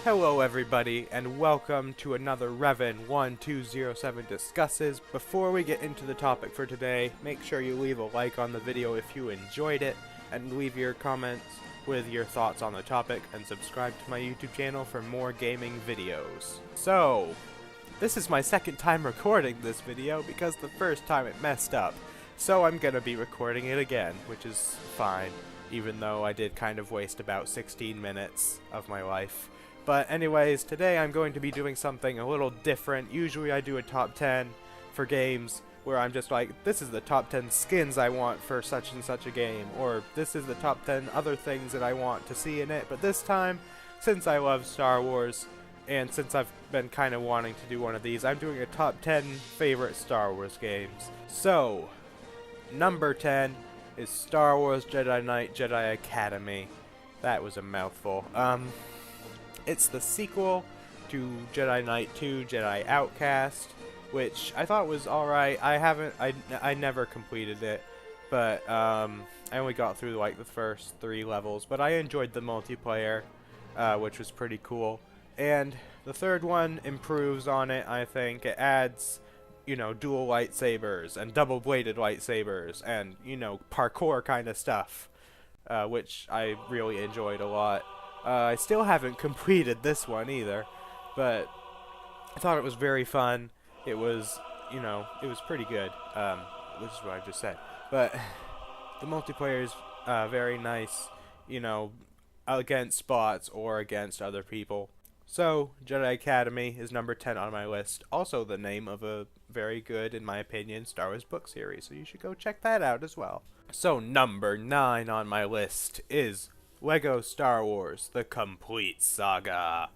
Hello everybody, and welcome to another Revan1207 Discusses. Before we get into the topic for today, make sure you leave a like on the video if you enjoyed it, and leave your comments with your thoughts on the topic, and subscribe to my YouTube channel for more gaming videos. So, this is my second time recording this video because the first time it messed up. So I'm gonna be recording it again, which is fine, even though I did kind of waste about 16 minutes of my life. But anyways, today I'm going to be doing something a little different. Usually I do a top 10 for games where I'm just like, this is the top 10 skins I want for such and such a game, or this is the top 10 other things that I want to see in it. But this time, since I love Star Wars, and since I've been kind of wanting to do one of these, I'm doing a top 10 favorite Star Wars games. So, number 10 is Star Wars Jedi Knight Jedi Academy. That was a mouthful. It's the sequel to Jedi Knight 2 Jedi Outcast, which I thought was alright. I never completed it, but I only got through like the first 3 levels, but I enjoyed the multiplayer, which was pretty cool. And the third one improves on it, I think. It adds, you know, dual lightsabers and double-bladed lightsabers and, you know, parkour kind of stuff, which I really enjoyed a lot. I still haven't completed this one either, but I thought it was very fun. It was, you know, it was pretty good, which is what I just said. But the multiplayer is very nice, you know, against bots or against other people. So, Jedi Academy is number 10 on my list. Also the name of a very good, in my opinion, Star Wars book series, so you should go check that out as well. So, number 9 on my list is Lego Star Wars: The Complete Saga.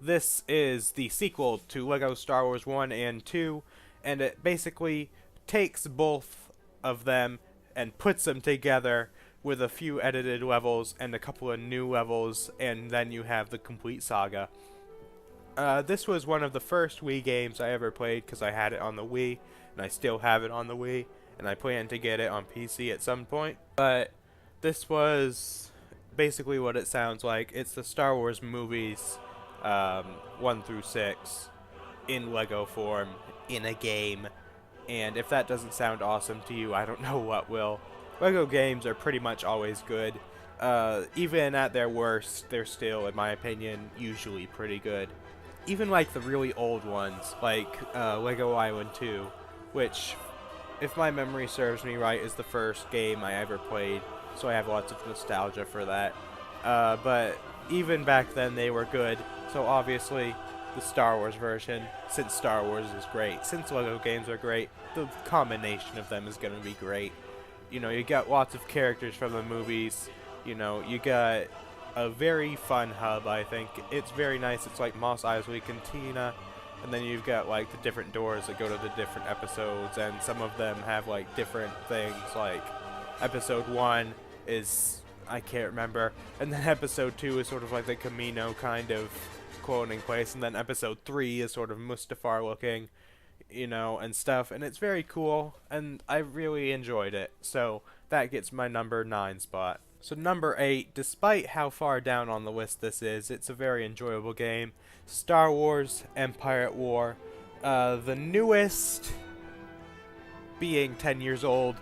This is the sequel to Lego Star Wars 1 and 2, and it basically takes both of them and puts them together with a few edited levels and a couple of new levels, and then you have the complete saga. This was one of the first Wii games I ever played because I had it on the Wii, and I still have it on the Wii, and I plan to get it on PC at some point. But this was basically what it sounds like. It's the Star Wars movies 1 through 6 in Lego form in a game, and if that doesn't sound awesome to you, I don't know what will. Lego games are pretty much always good. Even at their worst, they're still, in my opinion, usually pretty good. Even like the really old ones, like Lego Island 2, which, if my memory serves me right, is the first game I ever played, so I have lots of nostalgia for that. But even back then they were good, so obviously the Star Wars version, since Star Wars is great, since Lego games are great, the combination of them is going to be great. You know, you got lots of characters from the movies, you know, you got a very fun hub, I think. It's very nice. It's like Mos Eisley Cantina, and then you've got like the different doors that go to the different episodes, and some of them have like different things, like Episode 1 is, I can't remember, and then Episode 2 is sort of like the Camino kind of cloning place, and then Episode 3 is sort of Mustafar looking, you know, and stuff, and it's very cool, and I really enjoyed it, so that gets my number 9 spot. So number 8, despite how far down on the list this is, it's a very enjoyable game. Star Wars Empire at War, the newest being 10 years old,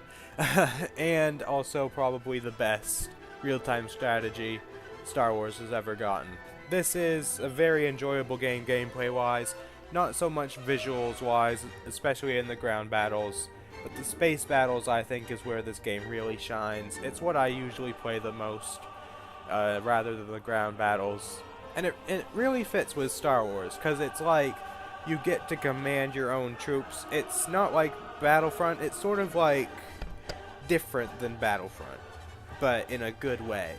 and also probably the best real-time strategy Star Wars has ever gotten. This is a very enjoyable game gameplay-wise, not so much visuals-wise, especially in the ground battles, but the space battles I think is where this game really shines. It's what I usually play the most, rather than the ground battles. And it really fits with Star Wars, because it's like you get to command your own troops. It's not like Battlefront, it's sort of like different than Battlefront, but in a good way,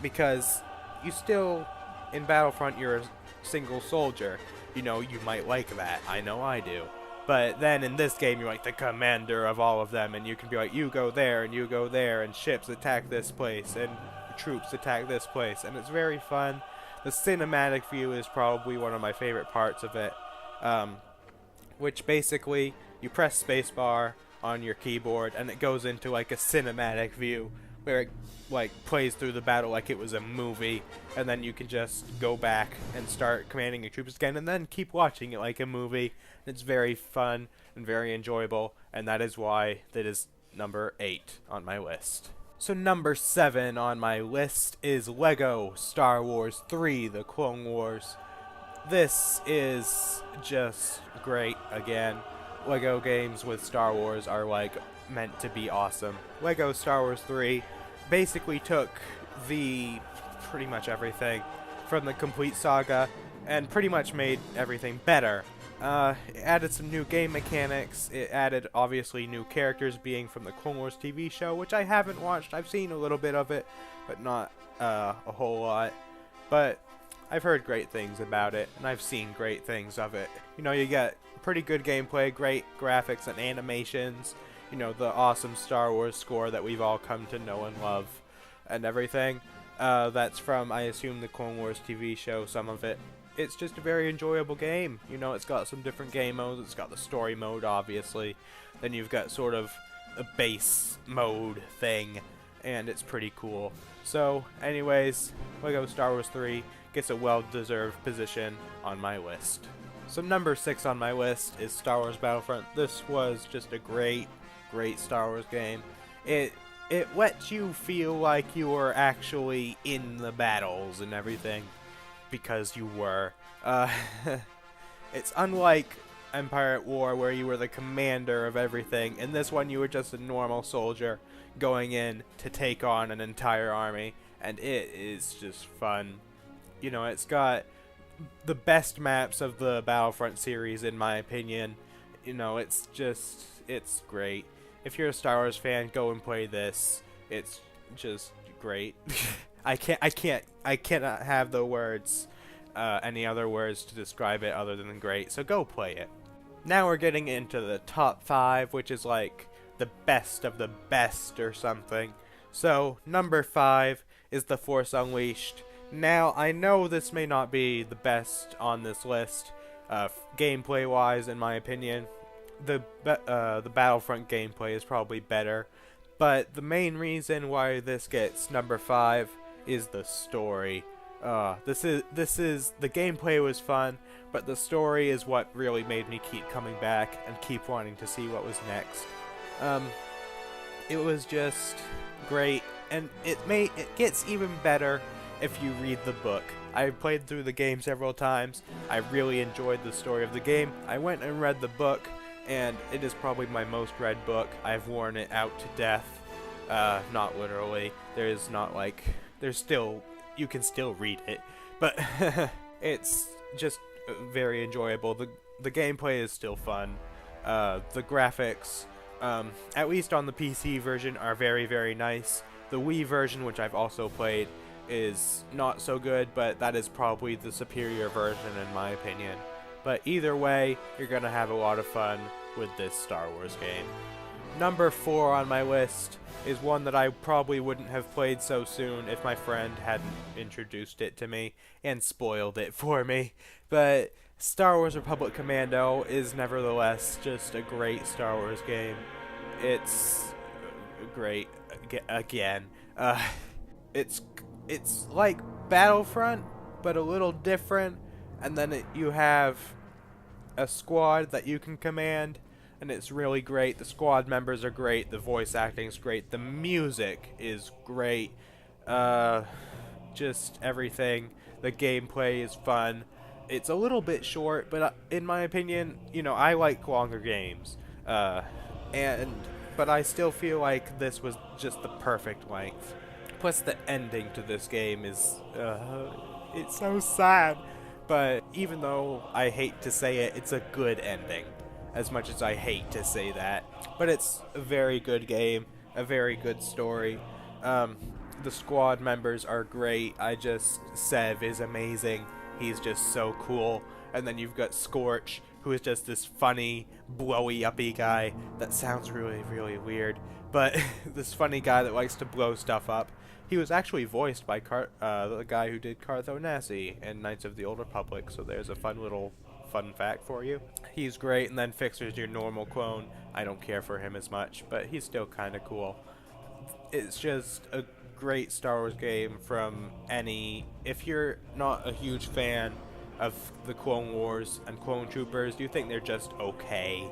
because you still, in Battlefront, you're a single soldier. You know, you might like that. I know I do. But then in this game, you're like the commander of all of them, and you can be like, you go there, and you go there, and ships attack this place, and troops attack this place, and it's very fun. The cinematic view is probably one of my favorite parts of it, which basically, you press spacebar on your keyboard, and it goes into like a cinematic view, where it like plays through the battle like it was a movie, and then you can just go back and start commanding your troops again and then keep watching it like a movie. It's very fun and very enjoyable, and that is why that is number 8 on my list. So number 7 on my list is Lego Star Wars 3: The Clone Wars. This is just great again. Lego games with Star Wars are like meant to be awesome. Lego Star Wars 3 basically took pretty much everything from the complete saga and pretty much made everything better. It added some new game mechanics. It added obviously new characters, being from the Clone Wars TV show, which I haven't watched. I've seen a little bit of it, but not a whole lot. But I've heard great things about it, and I've seen great things of it. You know, you get pretty good gameplay, great graphics and animations, you know, the awesome Star Wars score that we've all come to know and love, and everything. That's from, I assume, the Clone Wars TV show, some of it. It's just a very enjoyable game. You know, it's got some different game modes. It's got the story mode, obviously. Then you've got sort of a base mode thing, and it's pretty cool. So, anyways, Lego Star Wars 3 gets a well-deserved position on my list. So number 6 on my list is Star Wars Battlefront. This was just a great Star Wars game. It lets you feel like you were actually in the battles and everything, because you were. It's unlike Empire at War, where you were the commander of everything. In this one, you were just a normal soldier going in to take on an entire army, and it is just fun. You know, it's got the best maps of the Battlefront series, in my opinion. You know, it's great. If you're a Star Wars fan, go and play this. It's just great. I cannot have the words, any other words to describe it other than great, so go play it. Now we're getting into the top 5, which is like the best of the best or something. So, number 5 is The Force Unleashed. Now, I know this may not be the best on this list, gameplay-wise, in my opinion. The Battlefront gameplay is probably better, but the main reason why this gets number 5 is the story. The gameplay was fun, but the story is what really made me keep coming back and keep wanting to see what was next. It was just great, and it gets even better if you read the book. I played through the game several times. I really enjoyed the story of the game. I went and read the book, and it is probably my most read book. I've worn it out to death. Not literally. You can still read it, but it's just very enjoyable. The gameplay is still fun. The graphics, at least on the PC version, are very, very nice. The Wii version, which I've also played, is not so good, but that is probably the superior version in my opinion. But either way, you're gonna have a lot of fun with this Star Wars game. Number 4 on my list is one that I probably wouldn't have played so soon if my friend hadn't introduced it to me and spoiled it for me. But Star Wars Republic Commando is nevertheless just a great Star Wars game. It's great again. It's like Battlefront, but a little different, and then you have a squad that you can command, and it's really great. The squad members are great, the voice acting is great, the music is great, just everything. The gameplay is fun. It's a little bit short, but in my opinion, you know, I like longer games, but I still feel like this was just the perfect length. Plus the ending to this game is, it's so sad. But even though I hate to say it, it's a good ending. As much as I hate to say that. But it's a very good game, a very good story. The squad members are great. Sev is amazing. He's just so cool. And then you've got Scorch, who is just this funny, blowy-uppy guy. That sounds really, really weird. But this funny guy that likes to blow stuff up. He was actually voiced by the guy who did Cartho Nassi in Knights of the Old Republic, so there's a fun fact for you. He's great, and then Fixer's your normal clone. I don't care for him as much, but he's still kind of cool. it's just a great Star Wars game from any. If you're not a huge fan of the Clone Wars and Clone Troopers, you think they're just okay,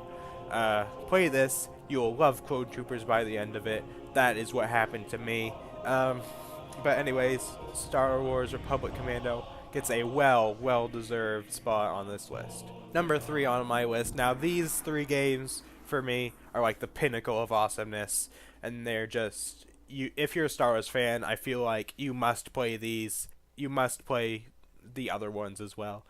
play this. You'll love Clone Troopers by the end of it. That is what happened to me. But anyways, Star Wars Republic Commando gets a well-deserved spot on this list. Number 3 on my list. Now, these 3 games, for me, are like the pinnacle of awesomeness. And they're just... if you're a Star Wars fan, I feel like you must play these. You must play the other ones as well.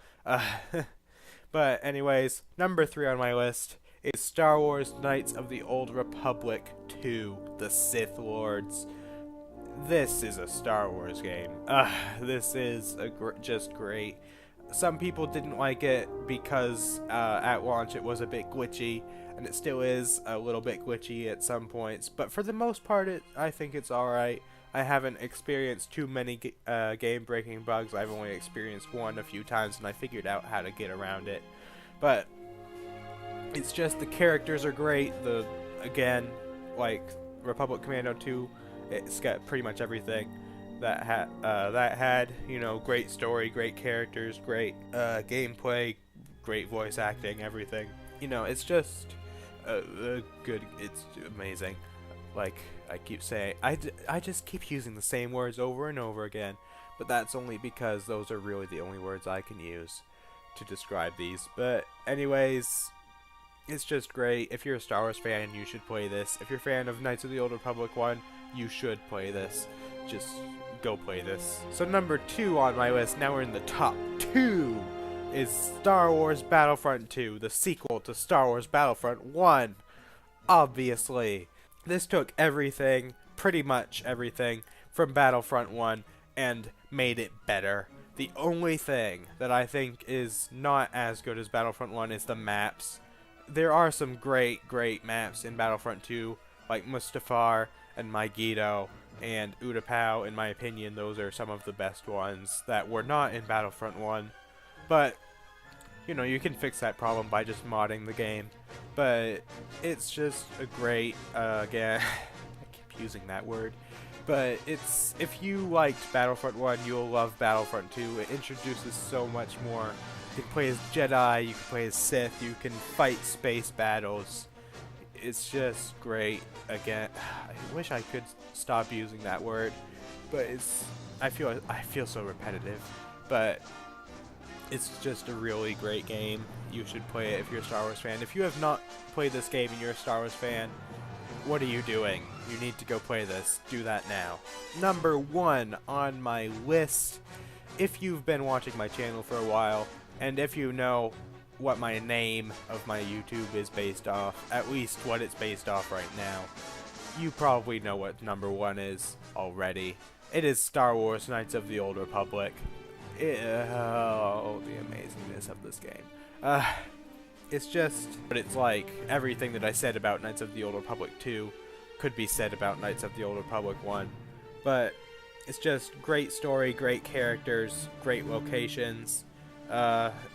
But anyways, number 3 on my list is Star Wars Knights of the Old Republic 2, The Sith Lords. This is a Star Wars game. This is just great. Some people didn't like it because at launch it was a bit glitchy, and it still is a little bit glitchy at some points, but for the most part I think it's alright. I haven't experienced too many game-breaking bugs. I've only experienced one a few times, and I figured out how to get around it. But it's just the characters are great. Again, like Republic Commando 2, it's got pretty much everything that had, you know, great story, great characters, great gameplay, great voice acting, everything. You know, it's just good. It's amazing. Like I keep saying, I just keep using the same words over and over again, but that's only because those are really the only words I can use to describe these. But anyways, it's just great. If you're a Star Wars fan, you should play this. If you're a fan of Knights of the Old Republic 1, you should play this. Just go play this. So number 2 on my list, now we're in the top 2, is Star Wars Battlefront 2, the sequel to Star Wars Battlefront 1. Obviously. This took everything, pretty much everything, from Battlefront 1 and made it better. The only thing that I think is not as good as Battlefront 1 is the maps. There are some great maps in Battlefront 2, like Mustafar and Megiddo and Utapau. In my opinion, those are some of the best ones that were not in Battlefront 1. But, you know, you can fix that problem by just modding the game. But it's just a great, again, I keep using that word. But it's, if you liked Battlefront 1, you'll love Battlefront 2. It introduces so much more. You can play as Jedi, you can play as Sith, you can fight space battles. It's just great. Again, I wish I could stop using that word, but I feel so repetitive. But it's just a really great game. You should play it if you're a Star Wars fan. If you have not played this game and you're a Star Wars fan, what are you doing? You need to go play this. Do that now. Number 1 on my list, if you've been watching my channel for a while, and if you know what my name of my YouTube is based off, at least what it's based off right now, you probably know what number 1 is already. It is Star Wars Knights of the Old Republic. Oh, the amazingness of this game. It's just, but it's like everything that I said about Knights of the Old Republic 2 could be said about Knights of the Old Republic 1. But it's just great story, great characters, great locations.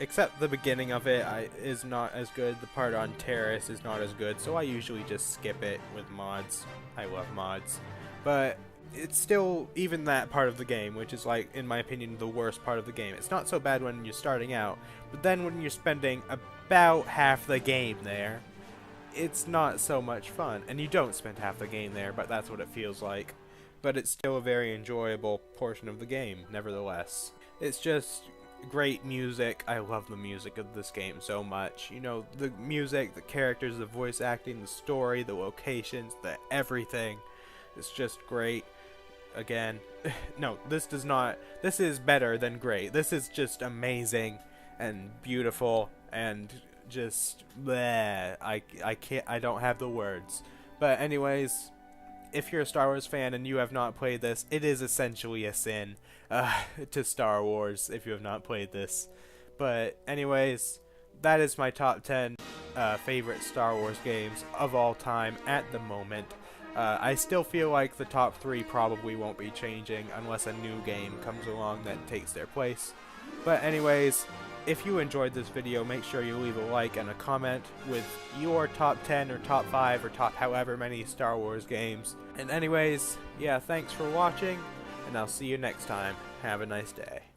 Except the beginning of it is not as good. The part on Terrace is not as good, so I usually just skip it with mods. I love mods. But it's still, even that part of the game, which is, like, in my opinion, the worst part of the game. It's not so bad when you're starting out, but then when you're spending about half the game there, it's not so much fun. And you don't spend half the game there, but that's what it feels like. But it's still a very enjoyable portion of the game, nevertheless. It's just great music. I love the music of this game so much. You know, the music, the characters, the voice acting, the story, the locations, the everything. It's just great. Again, no, this is better than great. This is just amazing and beautiful and just bleh. I don't have the words. But anyways, if you're a Star Wars fan and you have not played this, it is essentially a sin to Star Wars if you have not played this. But anyways, that is my top 10 favorite Star Wars games of all time at the moment. I still feel like the top 3 probably won't be changing unless a new game comes along that takes their place. But anyways, if you enjoyed this video, make sure you leave a like and a comment with your top 10 or top 5 or top however many Star Wars games. And anyways, yeah, thanks for watching, and I'll see you next time. Have a nice day.